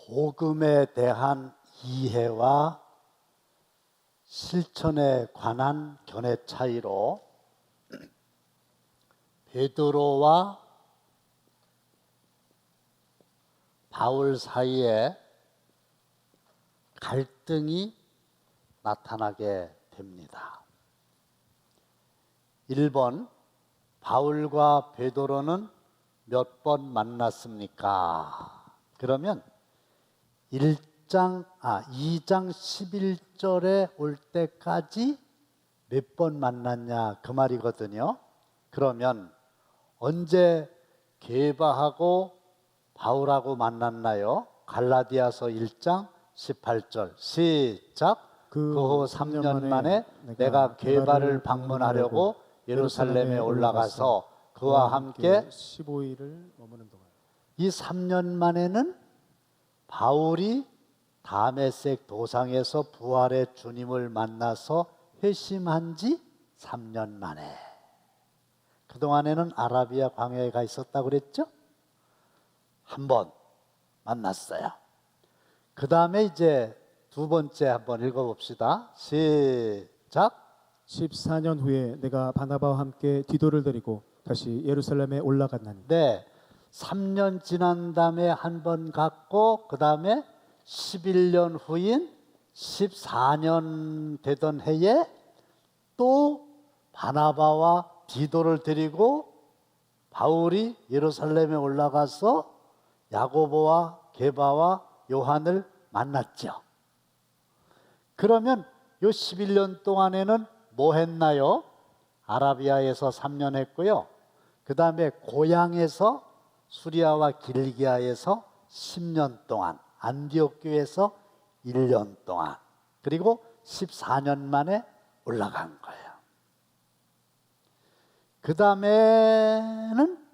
복음에 대한 이해와 실천에 관한 견해 차이로 베드로와 바울 사이에 갈등이 나타나게 됩니다. 1번, 바울과 베드로는 몇 번 만났습니까? 그러면 2장 11절에 올 때까지 몇 번 만났냐 그 말이거든요. 그러면 언제 게바하고 바울하고 만났나요? 갈라디아서 1장 18절 시작. 그 후 3년 만에 내가 게바를 방문하려고 예루살렘에 올라가서 그와 함께 15일을 머무는 동안, 이 3년 만에는 바울이 다메섹 도상에서 부활의 주님을 만나서 회심한 지 3년 만에, 그동안에는 아라비아 광야에 가 있었다고 그랬죠? 한 번 만났어요. 그 다음에 이제 두 번째 한번 읽어봅시다. 시작. 14년 후에 내가 바나바와 함께 디도를 데리고 다시 예루살렘에 올라갔나니. 네, 3년 지난 다음에 한 번 갔고, 그 다음에 11년 후인 14년 되던 해에 또 바나바와 디도를 데리고 바울이 예루살렘에 올라가서 야고보와 게바와 요한을 만났죠. 그러면 요 11년 동안에는 뭐 했나요? 아라비아에서 3년 했고요. 그 다음에 고향에서 수리아와 길기아에서 10년 동안, 안디옥 교회에서 1년 동안, 그리고 14년 만에 올라간 거예요. 그 다음에는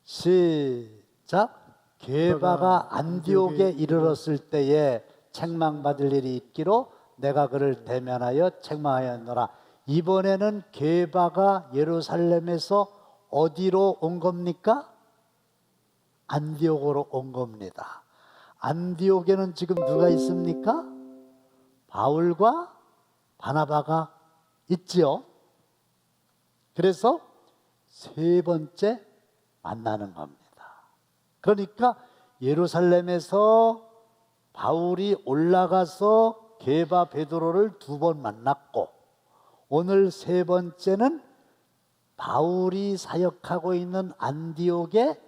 시작. 게바가 안디옥에 이르렀을 때에 책망받을 일이 있기로 내가 그를 대면하여 책망하였노라. 이번에는 게바가 예루살렘에서 어디로 온 겁니까? 안디옥으로 온 겁니다. 안디옥에는 지금 누가 있습니까? 바울과 바나바가 있지요. 그래서 세 번째 만나는 겁니다. 그러니까 예루살렘에서 바울이 올라가서 게바 베드로를 두 번 만났고, 오늘 세 번째는 바울이 사역하고 있는 안디옥에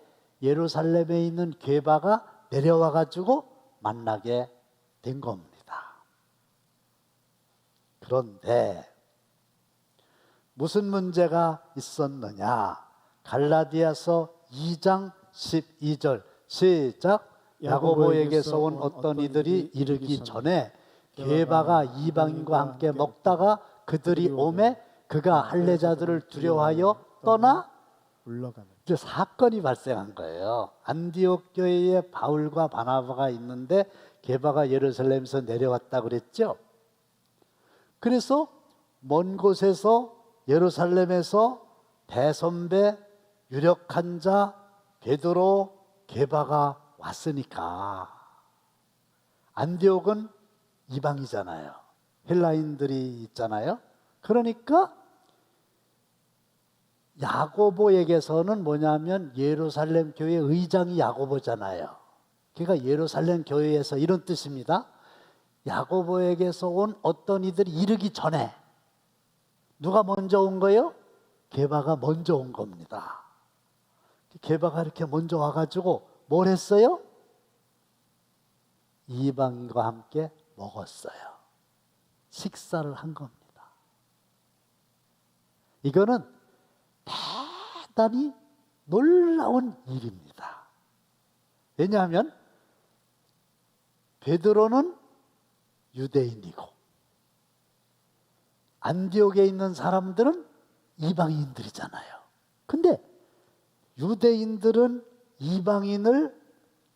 예루살렘에 있는 게바가 내려와 가지고 만나게 된 겁니다. 그런데 무슨 문제가 있었느냐? 갈라디아서 2장 12절 시작. 야고보에게서 온 어떤 이들이 이르기 전에 게바가 이방인과 함께 먹다가 그들이 오매 그가 할례자들을 두려워하여 떠나 올라가는. 이제 사건이 발생한 거예요. 안디옥 교회에 바울과 바나바가 있는데 게바가 예루살렘에서 내려왔다 그랬죠. 그래서 먼 곳에서 예루살렘에서 대선배 유력한 자 베드로 게바가 왔으니까, 안디옥은 이방이잖아요. 헬라인들이 있잖아요. 그러니까 야고보에게서는 뭐냐면 예루살렘 교회 의장이 야고보잖아요. 그러니까 예루살렘 교회에서 이런 뜻입니다. 야고보에게서 온 어떤 이들이 이르기 전에 누가 먼저 온 거예요? 게바가 먼저 온 겁니다. 게바가 이렇게 먼저 와가지고 뭘 했어요? 이방인과 함께 먹었어요. 식사를 한 겁니다. 이거는 대단히 놀라운 일입니다. 왜냐하면 베드로는 유대인이고 안디옥에 있는 사람들은 이방인들이잖아요. 근데 유대인들은 이방인을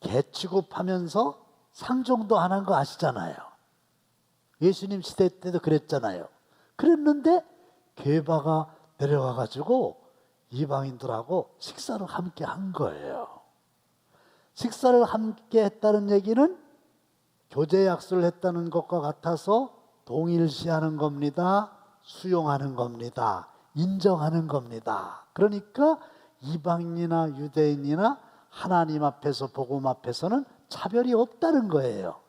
개취급하면서 상종도 안 한 거 아시잖아요. 예수님 시대 때도 그랬잖아요. 그랬는데 게바가 내려와 가지고 이방인들하고 식사를 함께 한 거예요. 식사를 함께 했다는 얘기는 교제 약속을 했다는 것과 같아서 동일시하는 겁니다. 수용하는 겁니다. 인정하는 겁니다. 그러니까 이방인이나 유대인이나 하나님 앞에서 복음 앞에서는 차별이 없다는 거예요.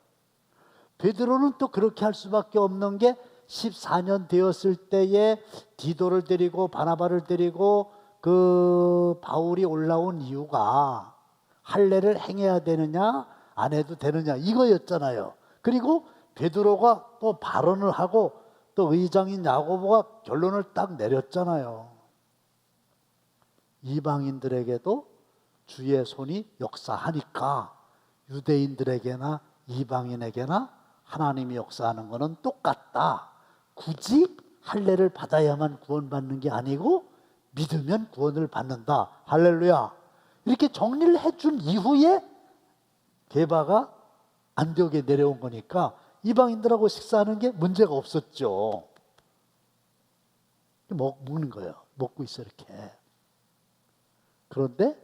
베드로는 또 그렇게 할 수밖에 없는 게 14년 되었을 때에 디도를 데리고 바나바를 데리고 그 바울이 올라온 이유가 할례를 행해야 되느냐 안 해도 되느냐 이거였잖아요. 그리고 베드로가 또 발언을 하고 또 의장인 야고보가 결론을 딱 내렸잖아요. 이방인들에게도 주의 손이 역사하니까 유대인들에게나 이방인에게나 하나님이 역사하는 것은 똑같다. 굳이 할례를 받아야만 구원받는 게 아니고 믿으면 구원을 받는다. 할렐루야. 이렇게 정리를 해준 이후에 게바가 안디옥에 내려온 거니까 이방인들하고 식사하는 게 문제가 없었죠. 먹는 거예요. 먹고 있어 이렇게. 그런데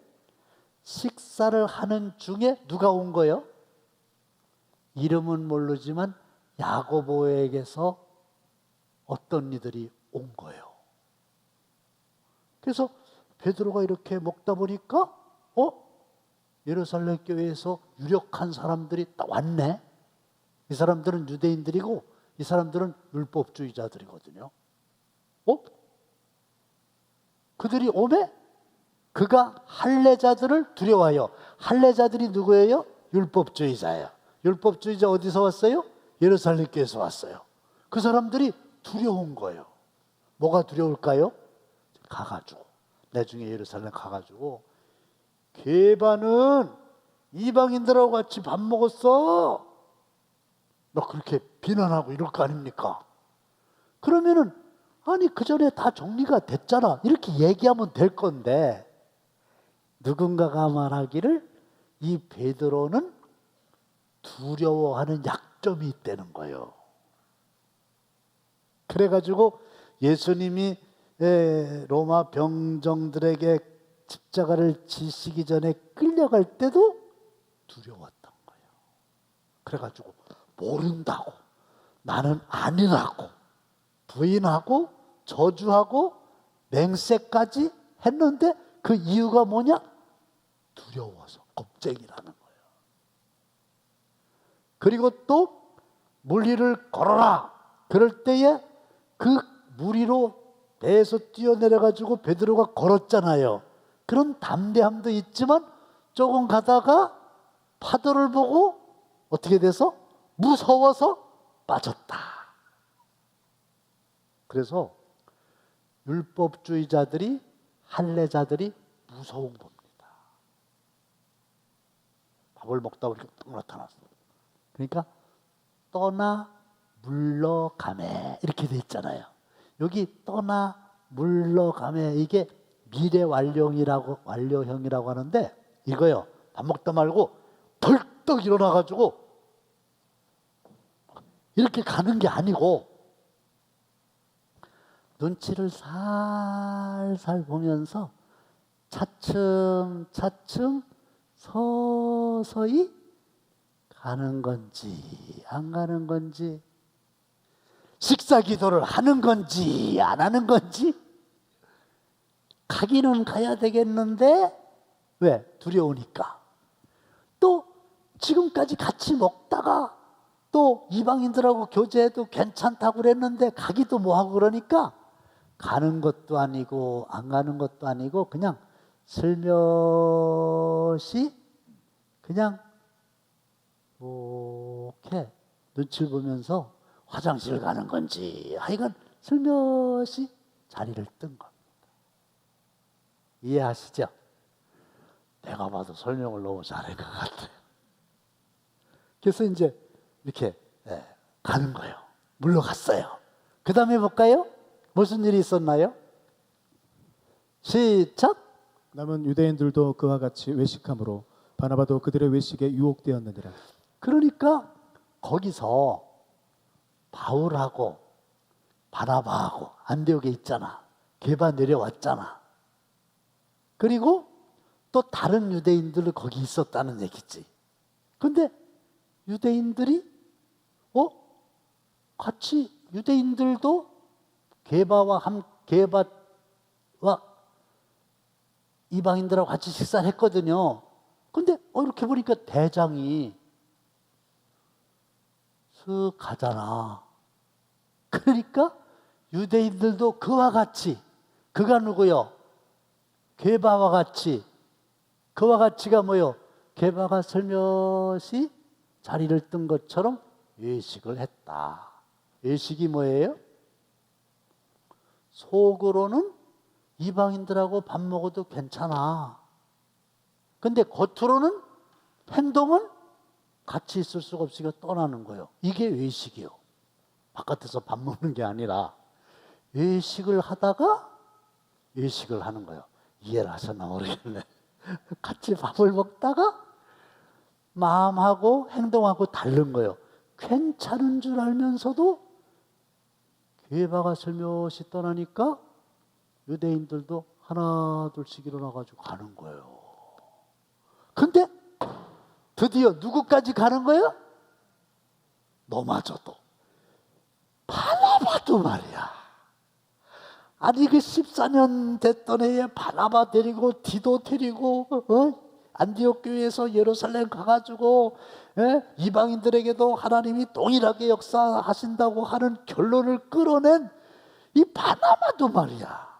식사를 하는 중에 누가 온 거예요? 이름은 모르지만 야고보에게서 어떤 이들이 온 거예요. 그래서 베드로가 이렇게 먹다 보니까 예루살렘 교회에서 유력한 사람들이 딱 왔네. 이 사람들은 유대인들이고 이 사람들은 율법주의자들이거든요. 그들이 오매 그가 할례자들을 두려워하여. 할례자들이 누구예요? 율법주의자예요. 율법주의자 어디서 왔어요? 예루살렘 교회에서 왔어요. 그 사람들이 두려운 거예요. 뭐가 두려울까요? 가가지고 나중에 예루살렘 가가지고 게바는 이방인들하고 같이 밥 먹었어. 막 그렇게 비난하고 이럴 거 아닙니까? 그러면은 아니 그 전에 다 정리가 됐잖아 이렇게 얘기하면 될 건데 누군가가 말하기를 이 베드로는 두려워하는 약점이 있다는 거예요. 그래가지고 예수님이 로마 병정들에게 십자가를 지시기 전에 끌려갈 때도 두려웠던 거예요. 그래가지고 모른다고 나는 아니라고 부인하고 저주하고 맹세까지 했는데 그 이유가 뭐냐? 두려워서 겁쟁이라는 거예요. 그리고 또 무리를 걸어라. 그럴 때에 그 무리로 배에서 뛰어내려가지고 베드로가 걸었잖아요. 그런 담대함도 있지만 조금 가다가 파도를 보고 어떻게 돼서 무서워서 빠졌다. 그래서 율법주의자들이 할례자들이 무서운 겁니다. 밥을 먹다 보니까 딱 나타났어. 그러니까 떠나 물러가매 이렇게 돼 있잖아요. 여기 떠나 물러가매 이게 미래 완료형이라고 하는데 이거요. 밥 먹다 말고 벌떡 일어나가지고 이렇게 가는 게 아니고 눈치를 살살 보면서 차츰차츰 서서히 가는 건지 안 가는 건지 식사 기도를 하는 건지 안 하는 건지 가기는 가야 되겠는데 왜? 두려우니까. 또 지금까지 같이 먹다가 또 이방인들하고 교제해도 괜찮다고 그랬는데 가기도 뭐하고 그러니까 가는 것도 아니고 안 가는 것도 아니고 그냥 슬며시 그냥 이렇게 눈치를 보면서 화장실 가는 건지 하여간 슬며시 자리를 뜬 겁니다. 이해하시죠? 내가 봐도 설명을 너무 잘한 것 같아요. 그래서 이제 이렇게 가는 거예요. 물러갔어요. 그 다음에 볼까요? 무슨 일이 있었나요? 시작. 남은 유대인들도 그와 같이 외식함으로 바나바도 그들의 외식에 유혹되었느니라. 그러니까 거기서 바울하고 바나바하고 안디옥에 있잖아. 게바 내려왔잖아. 그리고 또 다른 유대인들도 거기 있었다는 얘기지. 근데 유대인들이 같이 유대인들도 게바와 이방인들하고 같이 식사를 했거든요. 근데 이렇게 보니까 대장이 쓱 가잖아. 그러니까 유대인들도 그와 같이, 그가 누구요? 게바와 같이. 그와 같이가 뭐요? 게바가 슬며시 자리를 뜬 것처럼 외식을 했다. 외식이 뭐예요? 속으로는 이방인들하고 밥 먹어도 괜찮아. 근데 겉으로는 행동은 같이 있을 수가 없으니까 떠나는 거예요. 이게 외식이요. 바깥에서 밥 먹는 게 아니라 외식을 하다가 외식을 하는 거예요. 이해를 하셨나 모르겠네. 같이 밥을 먹다가 마음하고 행동하고 다른 거예요. 괜찮은 줄 알면서도 게바가 슬며시 떠나니까 유대인들도 하나 둘씩 일어나가지고 가는 거예요. 근데 드디어 누구까지 가는 거예요? 너마저도. 바나바도 말이야. 아니 그 14년 됐던 해에 바나바 데리고 디도 데리고 안디옥 교회에서 예루살렘 가가지고 이방인들에게도 하나님이 동일하게 역사하신다고 하는 결론을 끌어낸 이 바나바도 말이야.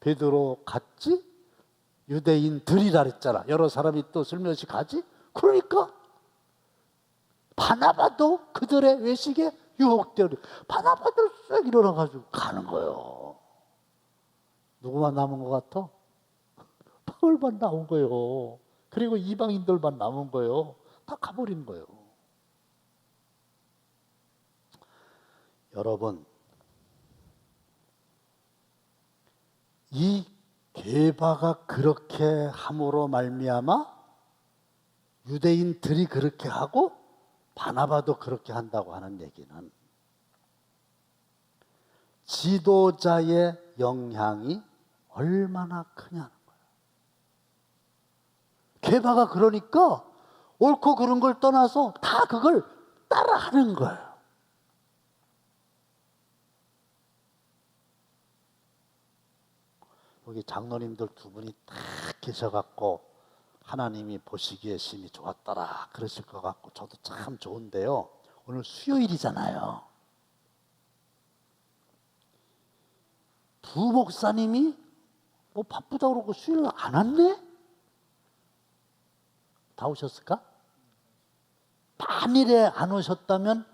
베드로 갔지? 유대인들이라 그랬잖아. 여러 사람이 또 슬며시 가지? 그러니까 바나바도 그들의 외식에 유혹되어 바나바도 쓱 일어나가지고 가는 거예요. 누구만 남은 것 같아? 바울만 나온 거예요. 그리고 이방인들만 남은 거예요. 다 가버린 거예요. 여러분, 이 게바가 그렇게 함으로 말미암아 유대인들이 그렇게 하고 바나바도 그렇게 한다고 하는 얘기는 지도자의 영향이 얼마나 크냐는 거예요. 게바가 그러니까 옳고 그른 걸 떠나서 다 그걸 따라하는 거예요. 여기 장로님들 두 분이 딱 계셔갖고 하나님이 보시기에 심히 좋았더라 그러실 것 같고 저도 참 좋은데요. 오늘 수요일이잖아요. 부목사님이 뭐 바쁘다고 그러고 수요일 안 왔네? 다 오셨을까? 만일에 안 오셨다면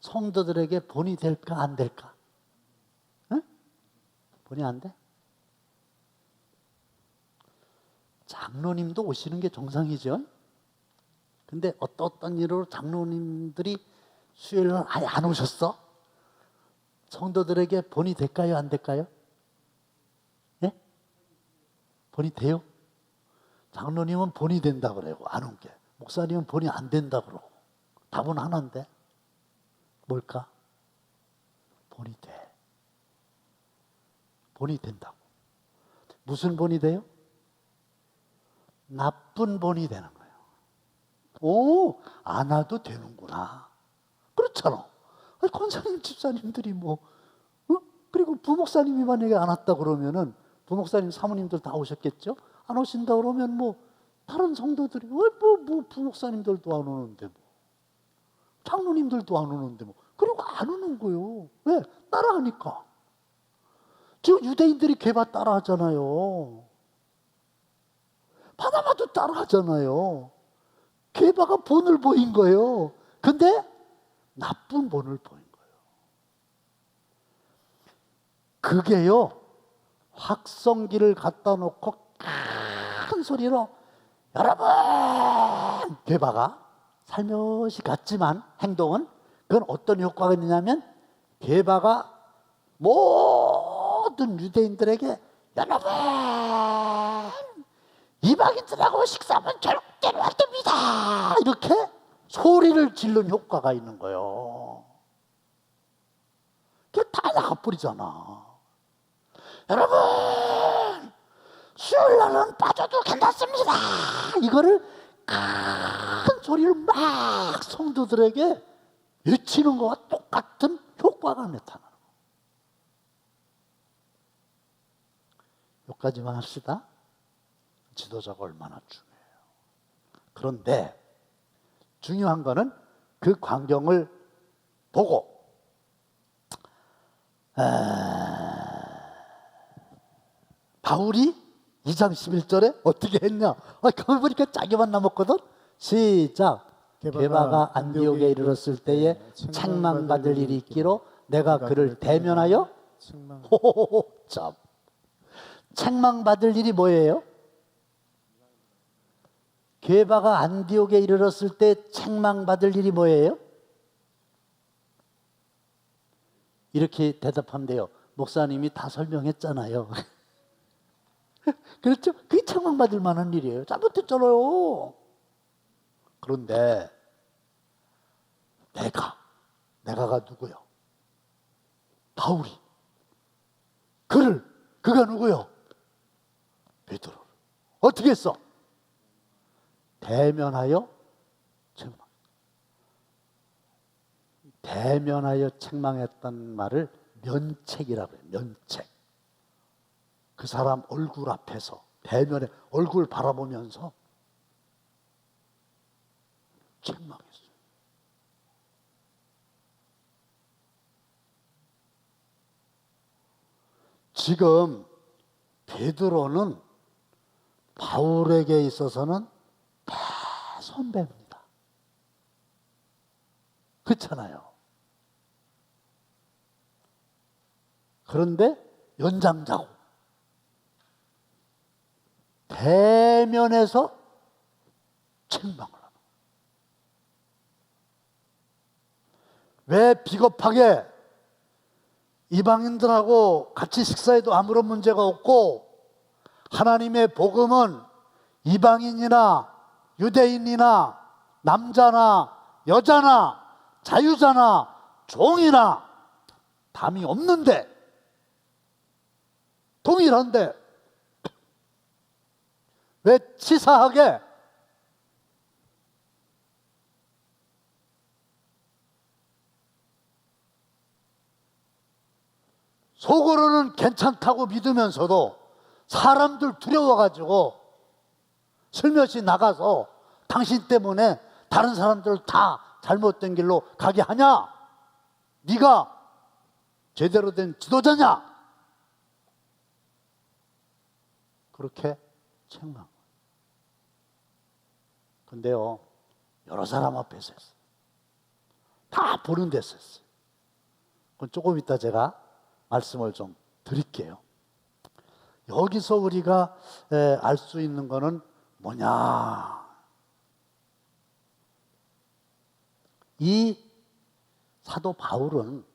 성도들에게 본이 될까 안 될까? 응? 본이 안 돼? 장로님도 오시는 게 정상이죠. 근데 어떤 일로 장로님들이 수요일 날 아예 안 오셨어? 성도들에게 본이 될까요? 안 될까요? 예? 본이 돼요? 장로님은 본이 된다 그래요. 안 온 게. 목사님은 본이 안 된다 그러고. 답은 하나인데. 뭘까? 본이 돼. 본이 된다고. 무슨 본이 돼요? 나쁜 본이 되는 거예요. 오, 안 와도 되는구나. 그렇잖아. 권사님, 집사님들이 그리고 부목사님이 만약에 안 왔다 그러면은 부목사님, 사모님들 다 오셨겠죠? 안 오신다 그러면 다른 성도들이 부목사님들도 안 오는데 장로님들도 안 오는데 그리고 안 오는 거예요. 왜? 따라하니까. 지금 유대인들이 게바 따라하잖아요. 바나바도 따라하잖아요. 게바가 본을 보인 거예요. 근데 나쁜 본을 보인 거예요. 그게요, 확성기를 갖다 놓고 큰 소리로 여러분! 게바가 살며시 갔지만 행동은 그건 어떤 효과가 있느냐면 게바가 모든 유대인들에게 여러분! 이방인들하고 식사하면 절대로 안 됩니다. 이렇게 소리를 지르는 효과가 있는 거예요. 그게 다 나가버리잖아. 여러분, 수요일날은 빠져도 괜찮습니다. 이거를 큰 소리를 막 성도들에게 외치는 것과 똑같은 효과가 나타나는 거예요. 여기까지만 합시다. 지도자가 얼마나 중요해요. 그런데 중요한 거는 그 광경을 보고 바울이 2장 11절에 어떻게 했냐? 가만 보니까 짜기만 남았거든. 시작. 게바가 안디옥에 이르렀을 때에 책망받을 일이 있기로 내가 그를 대면하여 호호호 참. 책망받을 일이 뭐예요? 게바가 안디옥에 이르렀을 때 책망받을 일이 뭐예요? 이렇게 대답하면 돼요. 목사님이 다 설명했잖아요. 그렇죠? 그게 책망받을 만한 일이에요. 잘못했잖아요. 그런데 내가가 누구요? 바울이 그가 누구요? 베드로를 어떻게 했어? 대면하여 책망. 대면하여 책망했던 말을 면책이라고 해요. 면책. 그 사람 얼굴 앞에서 대면에 얼굴 바라보면서 책망했어요. 지금 베드로는 바울에게 있어서는 대선배입니다. 그렇잖아요. 그런데 연장자고 대면에서 책망을 하는 거예요. 왜 비겁하게 이방인들하고 같이 식사해도 아무런 문제가 없고 하나님의 복음은 이방인이나 유대인이나 남자나 여자나 자유자나 종이나 담이 없는데 동일한데 왜 치사하게 속으로는 괜찮다고 믿으면서도 사람들 두려워가지고 슬며시 나가서 당신 때문에 다른 사람들 다 잘못된 길로 가게 하냐? 네가 제대로 된 지도자냐? 그렇게 책망. 근데요, 여러 사람 앞에서 했어요. 다 보는 데서 했어요. 그건 조금 이따 제가 말씀을 좀 드릴게요. 여기서 우리가 알 수 있는 거는 뭐냐? 이 사도 바울은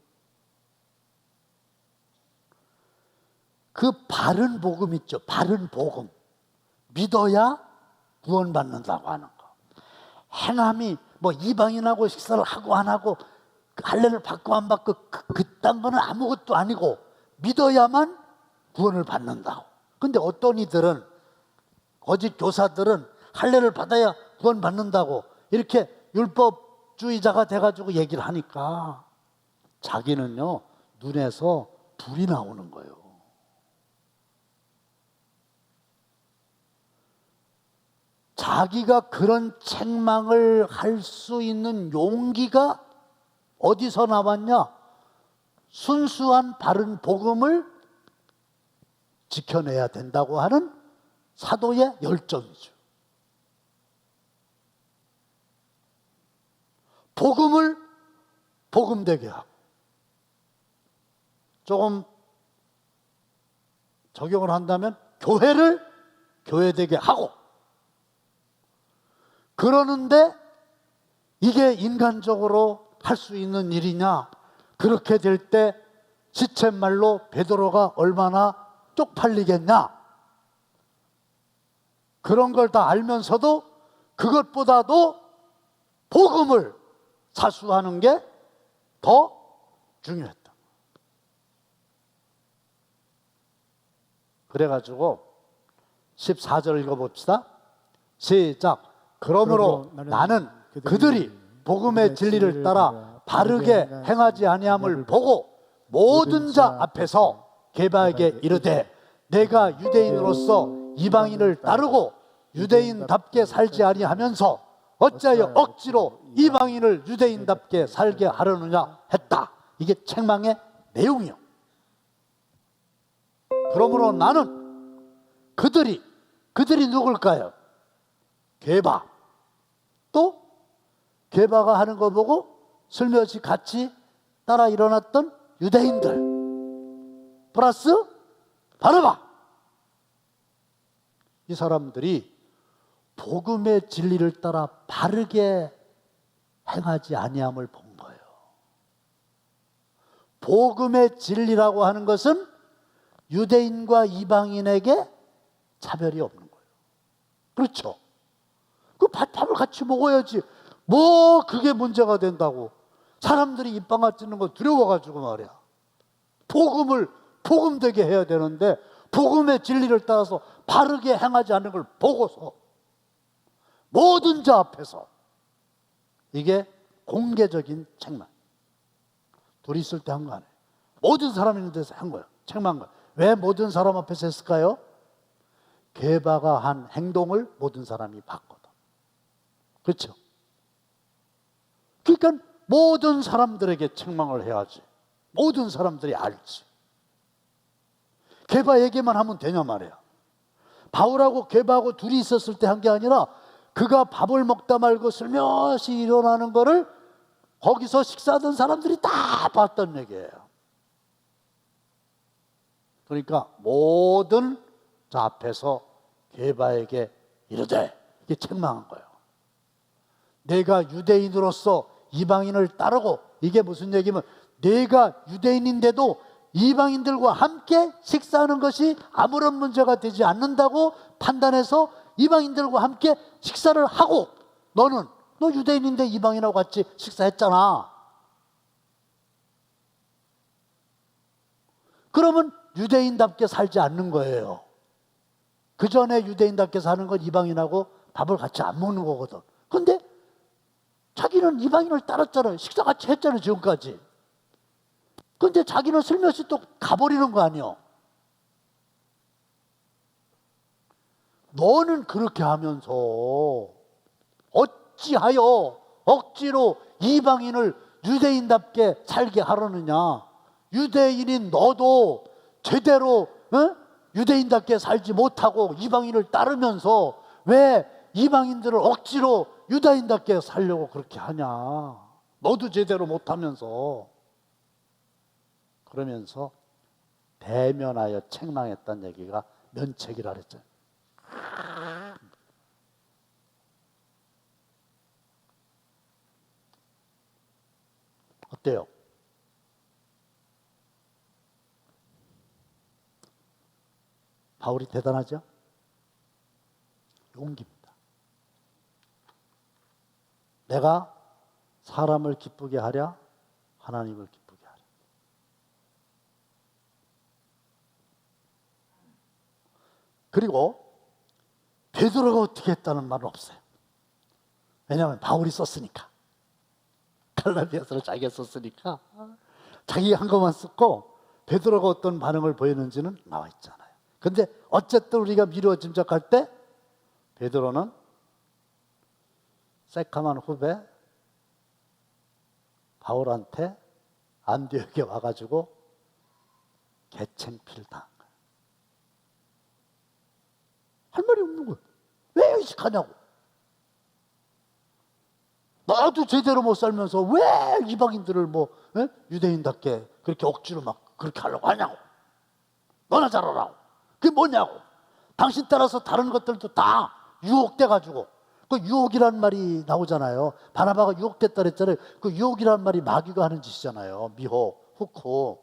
그 바른 복음 있죠. 바른 복음. 믿어야 구원받는다고 하는 거. 행함이 뭐 이방인하고 식사를 하고 안 하고 할례를 받고 안 받고 그딴 거는 아무것도 아니고 믿어야만 구원을 받는다고. 근데 어떤 이들은 거짓 교사들은 할례를 받아야 구원 받는다고 이렇게 율법주의자가 돼가지고 얘기를 하니까 자기는요 눈에서 불이 나오는 거예요. 자기가 그런 책망을 할 수 있는 용기가 어디서 나왔냐? 순수한 바른 복음을 지켜내야 된다고 하는 사도의 열정이죠. 복음을 복음되게 하고 조금 적용을 한다면 교회를 교회되게 하고 그러는데 이게 인간적으로 할 수 있는 일이냐? 그렇게 될 때 시쳇말로 베드로가 얼마나 쪽팔리겠냐? 그런 걸 다 알면서도 그것보다도 복음을 사수하는 게 더 중요했다. 그래가지고 14절 읽어봅시다. 시작. 그러므로 나는 그들이 복음의 진리를 따라 바르게 행하지 아니함을 보고 모든 자 앞에서 게바에게 이르되 내가 유대인으로서 이방인을 따르고 유대인답게 살지 아니하면서 어찌하여 억지로 이방인을 유대인답게 살게 하려느냐 했다. 이게 책망의 내용이요. 그러므로 나는 그들이 누굴까요? 게바. 또 게바가 하는 거 보고 슬며시 같이 따라 일어났던 유대인들 플러스 바나바. 이 사람들이 복음의 진리를 따라 바르게 행하지 아니함을 본 거예요. 복음의 진리라고 하는 것은 유대인과 이방인에게 차별이 없는 거예요. 그렇죠? 그 밥을 같이 먹어야지. 뭐 그게 문제가 된다고. 사람들이 입방아 찢는 거 두려워가지고 말이야. 복음되게 해야 되는데 복음의 진리를 따라서 바르게 행하지 않는 걸 보고서 모든 자 앞에서, 이게 공개적인 책망. 둘이 있을 때 한 거 아니에요. 모든 사람이 있는 데서 한 거예요. 책망한 거예요. 왜 모든 사람 앞에서 했을까요? 게바가 한 행동을 모든 사람이 봤거든. 그렇죠? 그러니까 모든 사람들에게 책망을 해야지. 모든 사람들이 알지. 게바 얘기만 하면 되냐 말이야. 바울하고 게바하고 둘이 있었을 때 한 게 아니라 그가 밥을 먹다 말고 슬며시 일어나는 거를 거기서 식사하던 사람들이 다 봤던 얘기예요. 그러니까 모든 자 앞에서 게바에게 이르되, 이게 책망한 거예요. 내가 유대인으로서 이방인을 따르고, 이게 무슨 얘기면 내가 유대인인데도 이방인들과 함께 식사하는 것이 아무런 문제가 되지 않는다고 판단해서 이방인들과 함께 식사를 하고, 너 유대인인데 이방인하고 같이 식사했잖아. 그러면 유대인답게 살지 않는 거예요. 그 전에 유대인답게 사는 건 이방인하고 밥을 같이 안 먹는 거거든. 근데 자기는 이방인을 따랐잖아요. 식사 같이 했잖아요, 지금까지. 근데 자기는 슬며시 또 가버리는 거 아니요. 너는 그렇게 하면서 어찌하여 억지로 이방인을 유대인답게 살게 하려느냐. 유대인인 너도 제대로 유대인답게 살지 못하고 이방인을 따르면서 왜 이방인들을 억지로 유다인답게 살려고 그렇게 하냐. 너도 제대로 못하면서. 그러면서 대면하여 책망했던 얘기가 면책이라 그랬죠. 어때요? 바울이 대단하죠? 용기입니다. 내가 사람을 기쁘게 하랴 하나님을 기쁘게 하랴. 그리고 베드로가 어떻게 했다는 말은 없어요. 왜냐하면 바울이 썼으니까. 갈라디아서를 자기가 썼으니까 자기가 한 것만 썼고 베드로가 어떤 반응을 보였는지는 나와 있잖아요. 근데 어쨌든 우리가 미루어 짐작할 때 베드로는 새카만 후배 바울한테 안디옥에 와가지고 개챙피를 당한 거예요. 할 말이 없는 거예요. 왜 의식하냐고. 나도 제대로 못 살면서 왜 이방인들을 유대인답게 그렇게 억지로 막 그렇게 하려고 하냐고. 너나 잘하라고. 그게 뭐냐고. 당신 따라서 다른 것들도 다 유혹돼가지고. 그 유혹이란 말이 나오잖아요. 바나바가 유혹됐다 그랬잖아요. 그 유혹이란 말이 마귀가 하는 짓이잖아요. 미혹, 후코.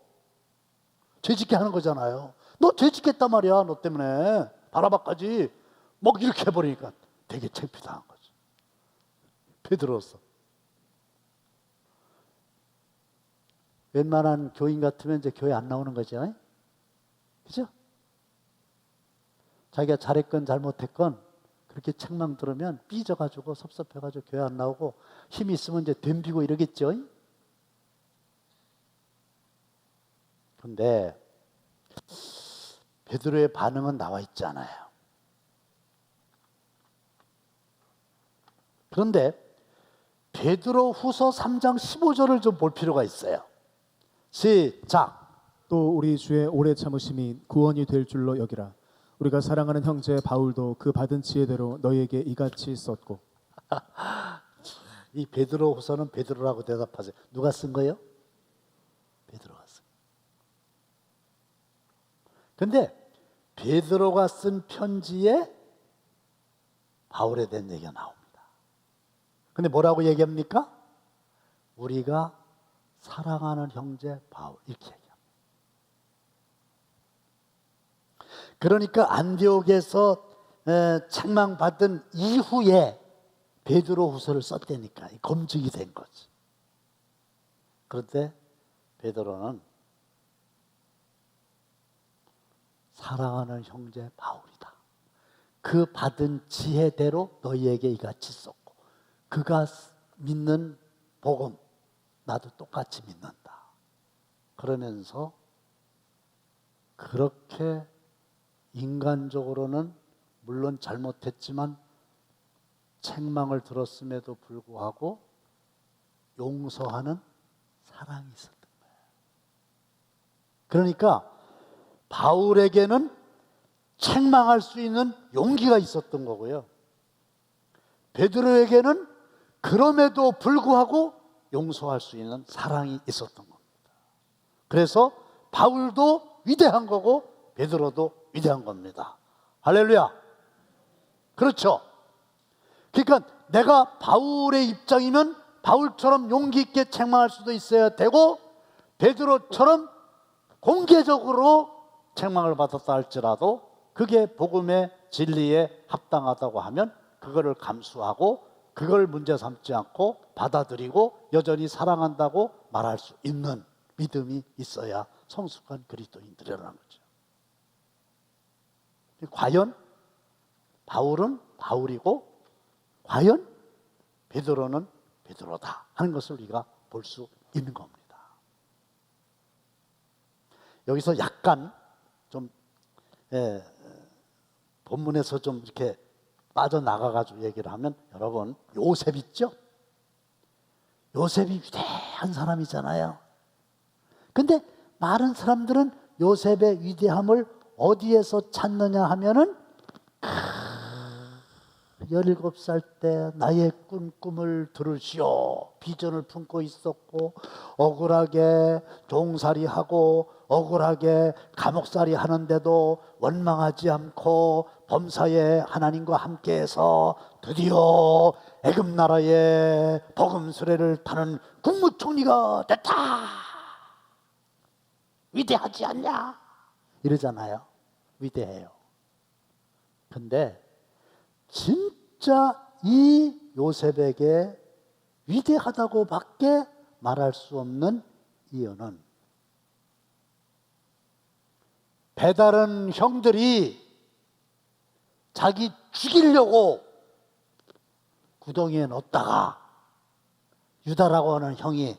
죄짓게 하는 거잖아요. 너 죄짓겠단 말이야. 너 때문에. 바나바까지 막 이렇게 해버리니까 되게 창피당한 거죠. 베드로서. 웬만한 교인 같으면 이제 교회 안 나오는 거죠. 그죠? 자기가 잘했건 잘못했건 그렇게 책망 들으면 삐져가지고 섭섭해가지고 교회 안 나오고 힘이 있으면 이제 덤비고 이러겠죠. 근데 베드로의 반응은 나와 있잖아요. 그런데 베드로 후서 3장 15절을 좀 볼 필요가 있어요. 시작. 또 우리 주의 오래 참으심이 구원이 될 줄로 여기라. 우리가 사랑하는 형제 바울도 그 받은 지혜대로 너희에게 이같이 썼고. 이 베드로 후서는 베드로라고 대답하세요. 누가 쓴 거예요? 베드로가 쓴 거예요. 근데 베드로가 쓴 편지에 바울에 대한 얘기가 나옵니다. 근데 뭐라고 얘기합니까? 우리가 사랑하는 형제 바울 이렇게 얘기합니다. 그러니까 안디옥에서 책망받은 이후에 베드로 후서를 썼다니까 검증이 된 거지. 그런데 베드로는 사랑하는 형제 바울이다. 그 받은 지혜대로 너희에게 이같이 썼고 그가 믿는 복음 나도 똑같이 믿는다. 그러면서 그렇게 인간적으로는 물론 잘못했지만 책망을 들었음에도 불구하고 용서하는 사랑이 있었던 거예요. 그러니까 바울에게는 책망할 수 있는 용기가 있었던 거고요. 베드로에게는 그럼에도 불구하고 용서할 수 있는 사랑이 있었던 겁니다. 그래서 바울도 위대한 거고 베드로도 위대한 겁니다. 할렐루야. 그렇죠. 그러니까 내가 바울의 입장이면 바울처럼 용기 있게 책망할 수도 있어야 되고 베드로처럼 공개적으로 책망을 받았다 할지라도 그게 복음의 진리에 합당하다고 하면 그거를 감수하고 그걸 문제 삼지 않고 받아들이고 여전히 사랑한다고 말할 수 있는 믿음이 있어야 성숙한 그리스도인들이라는 거죠. 과연 바울은 바울이고 과연 베드로는 베드로다 하는 것을 우리가 볼 수 있는 겁니다. 여기서 약간 좀 본문에서 좀 이렇게 빠져나가가지고 얘기를 하면 여러분 요셉 있죠? 요셉이 위대한 사람이잖아요. 근데 많은 사람들은 요셉의 위대함을 어디에서 찾느냐 하면은 17살 때 나의 꿈을 들으시오 비전을 품고 있었고 억울하게 종살이하고 억울하게 감옥살이 하는데도 원망하지 않고 범사에 하나님과 함께해서 드디어 애굽 나라의 복음 수레를 타는 국무총리가 됐다. 위대하지 않냐? 이러잖아요. 위대해요. 근데 진짜 이 요셉에게 위대하다고밖에 말할 수 없는 이유는 배다른 형들이 자기 죽이려고 구덩이에 넣었다가 유다라고 하는 형이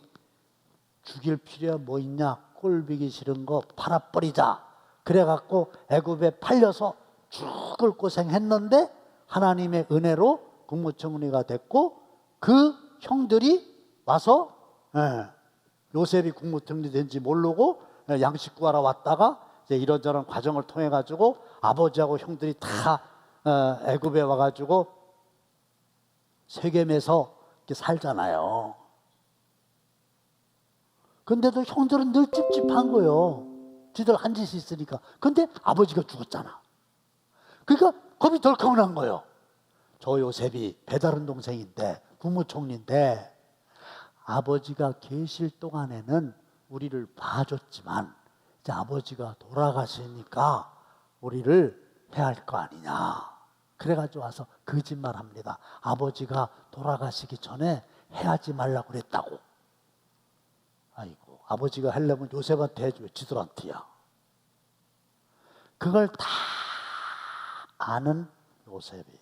죽일 필요가 뭐 있냐? 꼴비기 싫은 거 팔아버리자. 그래갖고 애굽에 팔려서 죽을 고생했는데 하나님의 은혜로 국무총리가 됐고 그 형들이 와서 요셉이 국무총리 된지 모르고 양식 구하러 왔다가 이제 이런저런 과정을 통해 가지고 아버지하고 형들이 다 애굽에 와가지고 세겜에서 이렇게 살잖아요. 근데도 형들은 늘 찝찝한 거예요. 지들 한 짓이 있으니까. 근데 아버지가 죽었잖아. 그러니까 겁이 덜컥 난 거예요. 저 요셉이 배다른 동생인데 국무총리인데 아버지가 계실 동안에는 우리를 봐줬지만 이제 아버지가 돌아가시니까 우리를 해할 거 아니냐. 그래가지고 와서 거짓말합니다. 아버지가 돌아가시기 전에 해하지 말라고 그랬다고. 아이고, 아버지가 하려면 요셉한테 해줘요. 지들한테야. 그걸 다 아는 요셉이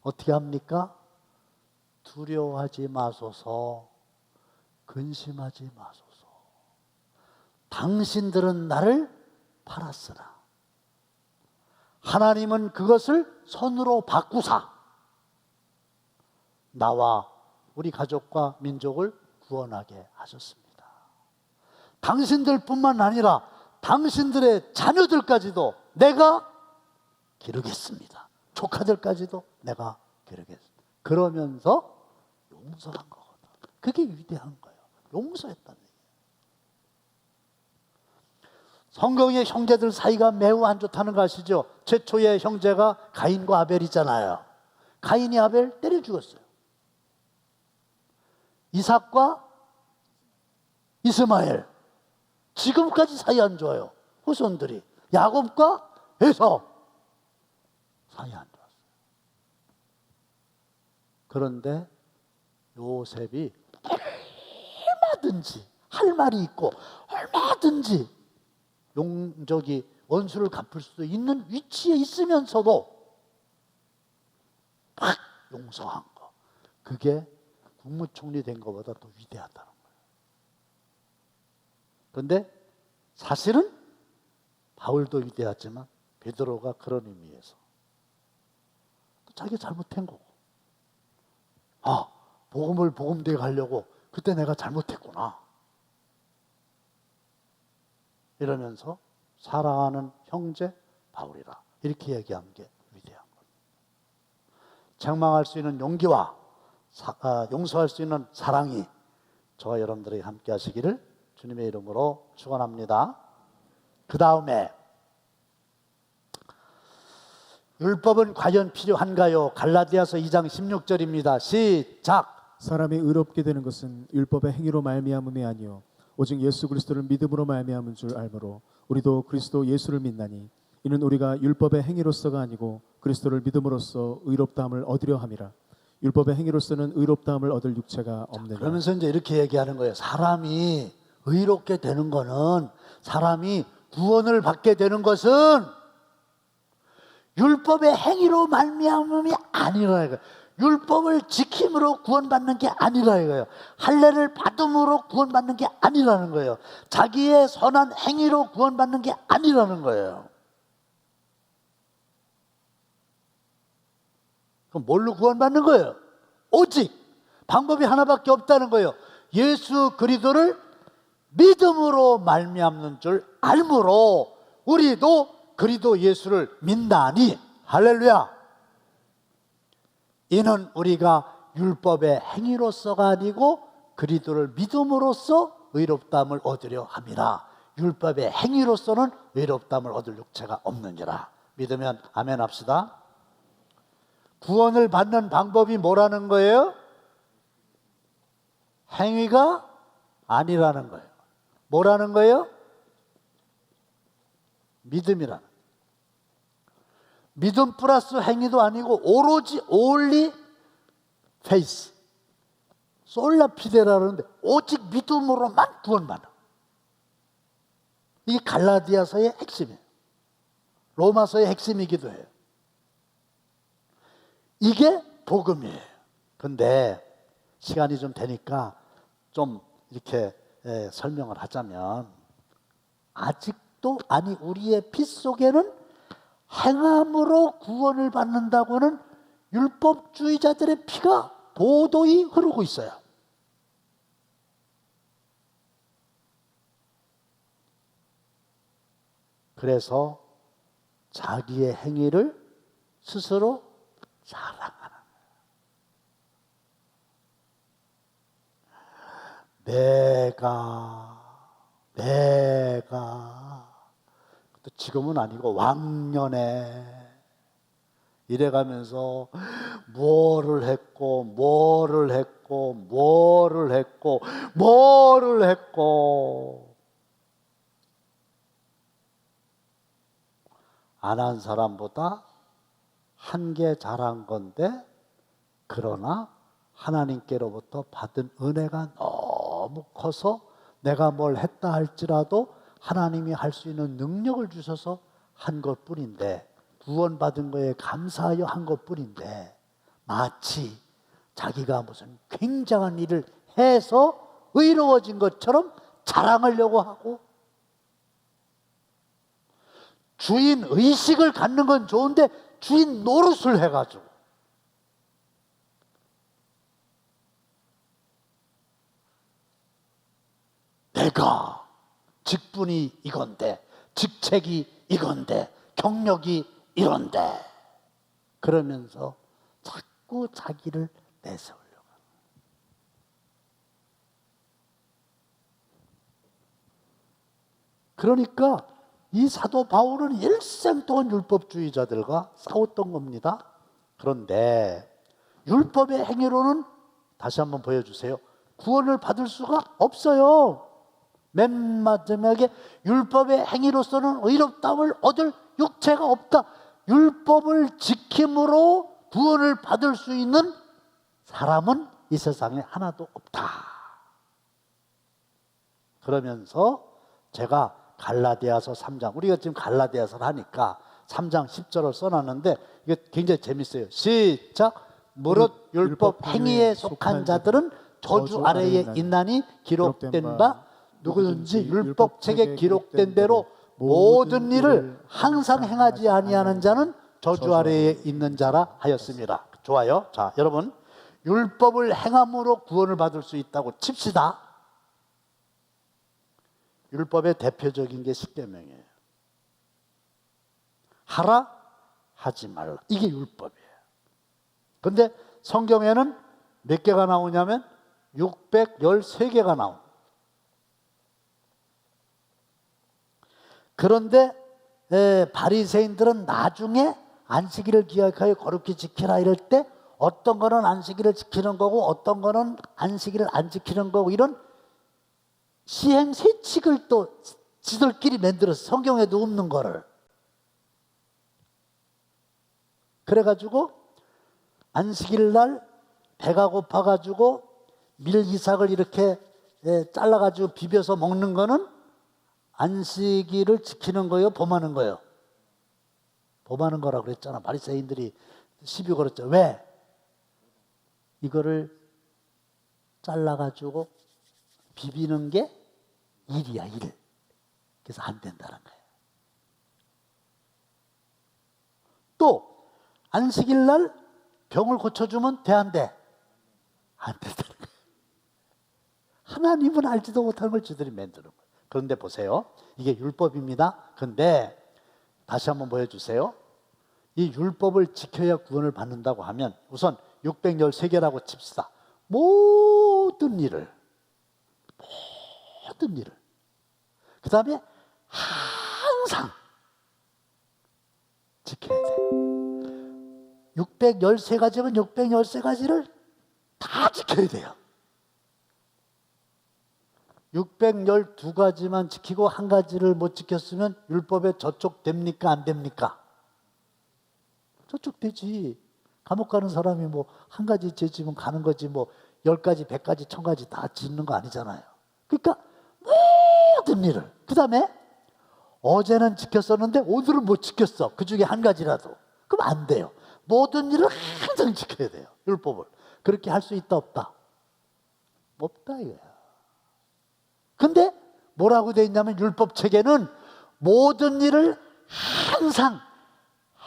어떻게 합니까? 두려워하지 마소서, 근심하지 마소서. 당신들은 나를 팔았으나 하나님은 그것을 손으로 바꾸사 나와 우리 가족과 민족을 구원하게 하셨습니다. 당신들뿐만 아니라 당신들의 자녀들까지도 내가 기르겠습니다. 조카들까지도 내가 기르겠습니다. 그러면서 용서한 거거든. 그게 위대한 거예요. 용서했다는 얘기예요. 성경의 형제들 사이가 매우 안 좋다는 거 아시죠? 최초의 형제가 가인과 아벨이잖아요. 가인이 아벨 때려 죽었어요. 이삭과 이스마엘 지금까지 사이 안 좋아요. 후손들이. 야곱과 에서 사이 안 좋았어요. 그런데 요셉이 얼마든지 할 말이 있고 얼마든지 용적이 원수를 갚을 수도 있는 위치에 있으면서도 막 용서한 거. 그게 국무총리 된 것보다 더 위대하다는 거예요. 그런데 사실은 바울도 위대하지만 베드로가 그런 의미에서 자기가 잘못한 거고, 아, 복음을 복음대에 가려고 그때 내가 잘못했구나 이러면서 사랑하는 형제 바울이라 이렇게 얘기한 게 위대한 겁니다. 책망할 수 있는 용기와 용서할 수 있는 사랑이 저와 여러분들이 함께 하시기를 주님의 이름으로 축원합니다. 그 다음에 율법은 과연 필요한가요? 갈라디아서 2장 16절입니다. 시작. 사람이 의롭게 되는 것은 율법의 행위로 말미암음이 아니요 오직 예수 그리스도를 믿음으로 말미암은 줄 알므로 우리도 그리스도 예수를 믿나니 이는 우리가 율법의 행위로서가 아니고 그리스도를 믿음으로써 의롭다함을 얻으려 함이라. 율법의 행위로서는 의롭다함을 얻을 육체가 없느냐. 그러면서 이제 이렇게 얘기하는 거예요. 사람이 의롭게 되는 거는, 사람이 구원을 받게 되는 것은 율법의 행위로 말미암음이 아니라 이거예요. 율법을 지킴으로 구원받는 게 아니라 이거예요. 할례를 받음으로 구원받는 게 아니라는 거예요. 자기의 선한 행위로 구원받는 게 아니라는 거예요. 그럼 뭘로 구원받는 거예요? 오직 방법이 하나밖에 없다는 거예요. 예수 그리스도를 믿음으로 말미암는 줄 알므로 우리도 그리스도 예수를 믿나니, 할렐루야. 이는 우리가 율법의 행위로서가 아니고 그리스도를 믿음으로써 의롭다함을 얻으려 함이라. 율법의 행위로서는 의롭다함을 얻을 육체가 없느니라. 믿으면 아멘 합시다. 구원을 받는 방법이 뭐라는 거예요? 행위가 아니라는 거예요. 뭐라는 거예요? 믿음이라는 거예요. 믿음 플러스 행위도 아니고 오로지 only faith, 솔라 피데라 그러는데 오직 믿음으로만 구원받아. 이게 갈라디아서의 핵심이에요. 로마서의 핵심이기도 해요. 이게 복음이에요. 근데 시간이 좀 되니까 좀 이렇게 설명을 하자면, 아직도 우리의 피 속에는 행함으로 구원을 받는다고는 율법주의자들의 피가 도도히 흐르고 있어요. 그래서 자기의 행위를 스스로 자랑하는 거예요. 내가 또 지금은 아니고 왕년에 이래가면서 뭐를 했고 안 한 사람보다 한 개 잘한 건데, 그러나 하나님께로부터 받은 은혜가 너무 커서 내가 뭘 했다 할지라도 하나님이 할 수 있는 능력을 주셔서 한 것뿐인데, 구원받은 거에 감사하여 한 것뿐인데, 마치 자기가 무슨 굉장한 일을 해서 의로워진 것처럼 자랑하려고 하고, 주인 의식을 갖는 건 좋은데 주인 노릇을 해가지고 내가 직분이 이건데, 직책이 이건데, 경력이 이런데, 그러면서 자꾸 자기를 내세우려고 합니다. 그러니까 이 사도 바울은 일생 동안 율법주의자들과 싸웠던 겁니다. 그런데 율법의 행위로는, 다시 한번 보여주세요, 구원을 받을 수가 없어요. 맨 마지막에 율법의 행위로서는 의롭다함을 얻을 육체가 없다. 율법을 지킴으로 구원을 받을 수 있는 사람은 이 세상에 하나도 없다. 그러면서 제가 갈라디아서 3장, 우리가 지금 갈라디아서를 하니까 3장 10절을 써놨는데 이게 굉장히 재밌어요. 시작. 무릇 율법 행위에 속한 자들은 저주 아래에 있나니 기록된 바 누구든지 율법책에 기록된 대로 모든 일을 항상 행하지 아니하는 자는 저주 아래에 있는 자라 하였습니다. 좋아요. 자, 여러분, 율법을 행함으로 구원을 받을 수 있다고 칩시다. 율법의 대표적인 게 십계명이에요. 하라, 하지 말라. 이게 율법이에요. 근데 성경에는 몇 개가 나오냐면 613개가 나옵니다. 그런데 바리새인들은 나중에 안식일을 기억하여 거룩히 지키라 이럴 때 어떤 거는 안식일을 지키는 거고 어떤 거는 안식일을 안 지키는 거고, 이런 시행세칙을 또 지들끼리 만들어서 성경에도 없는 거를. 그래가지고 안식일 날 배가 고파가지고 밀이삭을 이렇게 잘라가지고 비벼서 먹는 거는 안식일을 지키는 거예요, 범하는 거예요? 범하는 거라고 그랬잖아. 바리새인들이 시비 걸었죠. 왜? 이거를 잘라가지고 비비는 게 일이야, 일. 그래서 안 된다는 거예요. 또 안식일 날 병을 고쳐주면 돼, 안 돼? 안 된다는 거예요. 하나님은 알지도 못하는 걸 지들이 만드는 거예요. 그런데 보세요, 이게 율법입니다. 그런데 다시 한번 보여주세요. 이 율법을 지켜야 구원을 받는다고 하면 우선 613개라고 칩시다. 모든 일을 그 다음에 항상 지켜야 돼요. 613가지면 613가지를 다 지켜야 돼요. 612가지만 지키고 한 가지를 못 지켰으면 율법에 저촉됩니까? 안 됩니까? 저촉되지. 감옥 가는 사람이 뭐 한 가지 죄 지면 가는 거지, 뭐 10가지, 100가지, 1000가지 다 짓는 거 아니잖아요. 그러니까 모든 일을. 그 다음에 어제는 지켰었는데 오늘은 못 지켰어. 그 중에 한 가지라도. 그럼 안 돼요. 모든 일을 항상 지켜야 돼요, 율법을. 그렇게 할 수 있다, 없다? 없다 이거야. 근데 뭐라고 되어 있냐면 율법 책에는 모든 일을 항상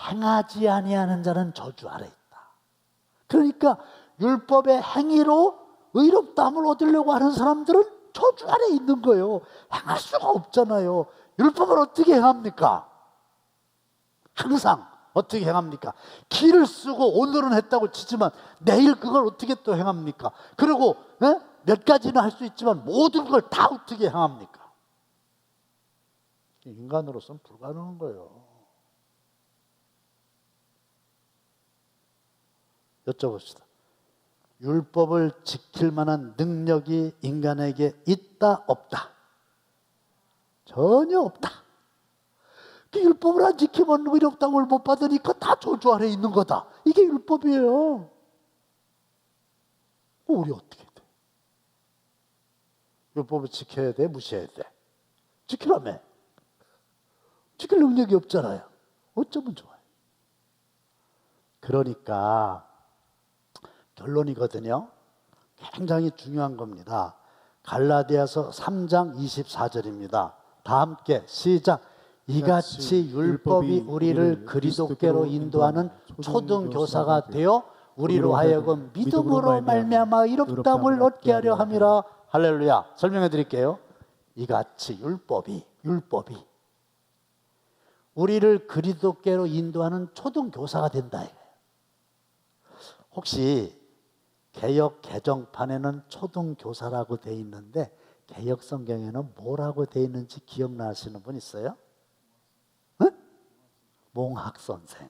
행하지 아니하는 자는 저주 아래 있다. 그러니까 율법의 행위로 의롭다함을 얻으려고 하는 사람들은 저주 아래 있는 거예요. 행할 수가 없잖아요. 율법을 어떻게 행합니까? 항상 어떻게 행합니까? 기를 쓰고 오늘은 했다고 치지만 내일 그걸 어떻게 또 행합니까? 그리고 몇 가지는 할 수 있지만 모든 걸 다 어떻게 행합니까? 인간으로서는 불가능한 거예요. 여쭤봅시다. 율법을 지킬 만한 능력이 인간에게 있다, 없다? 전혀 없다. 그 율법을 안 지키면 의롭다함을 못 받으니까 다 저주 아래 있는 거다. 이게 율법이에요. 우리 어떻게 돼? 율법을 지켜야 돼, 무시해야 돼? 지키라며. 지킬 능력이 없잖아요. 어쩌면 좋아요. 그러니까 결론이거든요. 굉장히 중요한 겁니다. 갈라디아서 3장 24절입니다. 다 함께 시작. 이같이 율법이 우리를 그리스도께로 인도하는 초등교사가 되어 우리로 하여금 믿음으로 말미암아 이롭다함을 얻게 하려 함이라. 할렐루야. 설명해 드릴게요. 이같이 율법이 우리를 그리스도께로 인도하는 초등교사가 된다. 혹시 개역 개정판에는 초등교사라고 돼 있는데 개역 성경에는 뭐라고 돼 있는지 기억나시는 분 있어요? 응? 몽학 선생.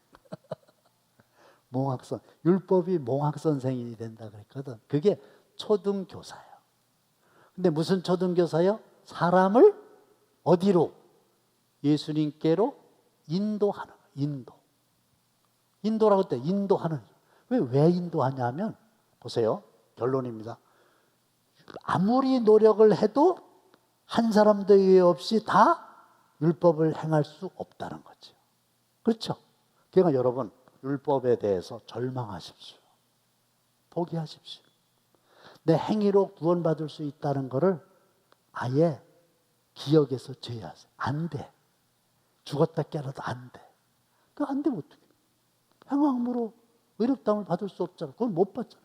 몽학 선 율법이 몽학 선생이 된다 그랬거든. 그게 초등교사예요. 근데 무슨 초등교사요? 사람을 어디로? 예수님께로 인도하는 거예요. 인도라고 때 인도하는. 왜 인도하냐면 보세요. 결론입니다. 아무리 노력을 해도 한 사람도 예외 없이 다 율법을 행할 수 없다는 거죠. 그렇죠? 그러니까 여러분 율법에 대해서 절망하십시오. 포기하십시오. 내 행위로 구원받을 수 있다는 것을 아예 기억에서 제외하세요. 안 돼. 죽었다 깨어나도 안 돼. 그 안 되면 어떡해. 행함으로 의롭다함을 받을 수 없잖아. 그건 못 받잖아.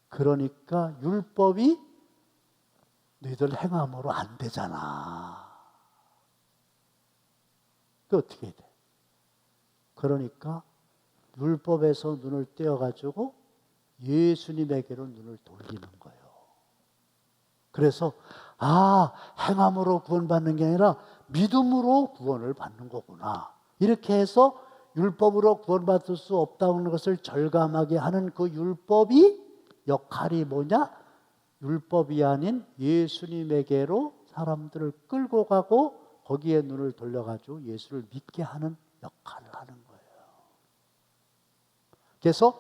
그러니까 율법이 너희들 행함으로 안 되잖아. 그 어떻게 해야 돼? 그러니까 율법에서 눈을 떼어가지고 예수님에게로 눈을 돌리는 거예요. 그래서 행함으로 구원받는 게 아니라 믿음으로 구원을 받는 거구나. 이렇게 해서 율법으로 구원받을 수 없다는 것을 절감하게 하는 그 율법이 역할이 뭐냐? 율법이 아닌 예수님에게로 사람들을 끌고 가고 거기에 눈을 돌려가지고 예수를 믿게 하는 역할을 하는 거예요. 그래서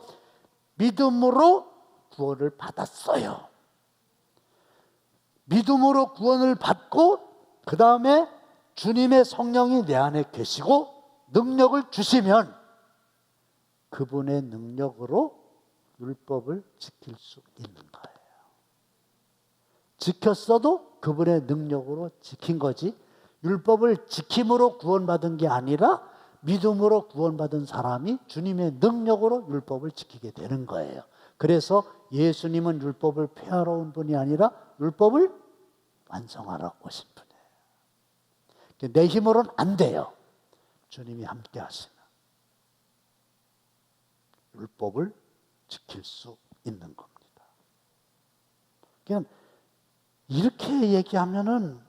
믿음으로 구원을 받았어요. 믿음으로 구원을 받고 그 다음에 주님의 성령이 내 안에 계시고 능력을 주시면 그분의 능력으로 율법을 지킬 수 있는 거예요. 지켰어도 그분의 능력으로 지킨 거지 율법을 지킴으로 구원받은 게 아니라 믿음으로 구원받은 사람이 주님의 능력으로 율법을 지키게 되는 거예요. 그래서 예수님은 율법을 폐하러 온 분이 아니라 율법을 완성하러 오신 분이에요. 내 힘으로는 안 돼요. 주님이 함께 하시는 율법을 지킬 수 있는 겁니다. 그냥 이렇게 얘기하면은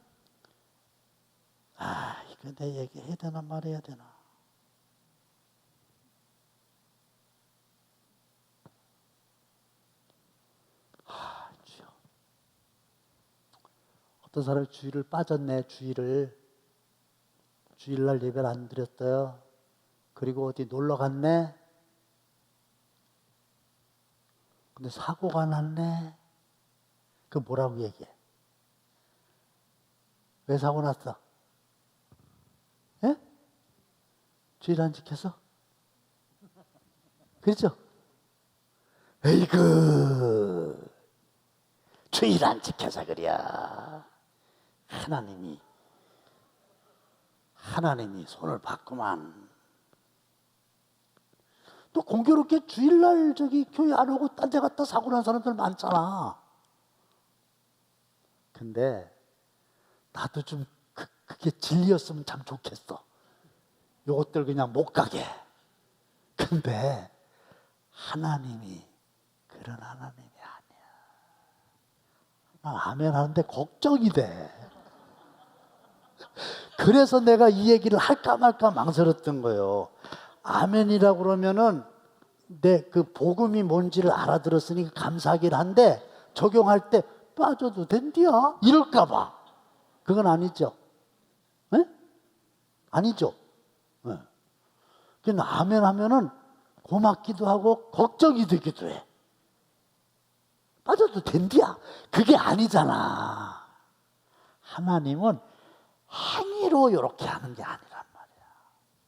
이거 내 얘기해야 되나 말해야 되나. 주여. 어떤 사람이 주일을 빠졌네. 주일날 예배를 안 드렸어요. 그리고 어디 놀러 갔네. 근데 사고가 났네. 그 뭐라고 얘기해? 왜 사고 났어? 예? 주일 안 지켜서? 그렇죠? 에이그 주일 안 지켜서 그래. 하나님이 손을 봤구만. 또 공교롭게 주일날 교회 안 오고 딴 데 갔다 사고 난 사람들 많잖아. 근데 나도 좀 그게 진리였으면 참 좋겠어. 요것들 그냥 못 가게. 근데 하나님이 그런 하나님이 아니야. 난 아멘 하는데 걱정이 돼. 그래서 내가 이 얘기를 할까 말까 망설였던 거예요. 아멘이라고 그러면은 내 그 복음이 뭔지를 알아들었으니 감사하긴 한데 적용할 때 빠져도 된디야? 이럴까 봐. 그건 아니죠. 네? 아니죠. 네. 그러니까 아멘 하면은 고맙기도 하고 걱정이 되기도 해. 빠져도 된디야? 그게 아니잖아. 하나님은 행위로 이렇게 하는 게 아니란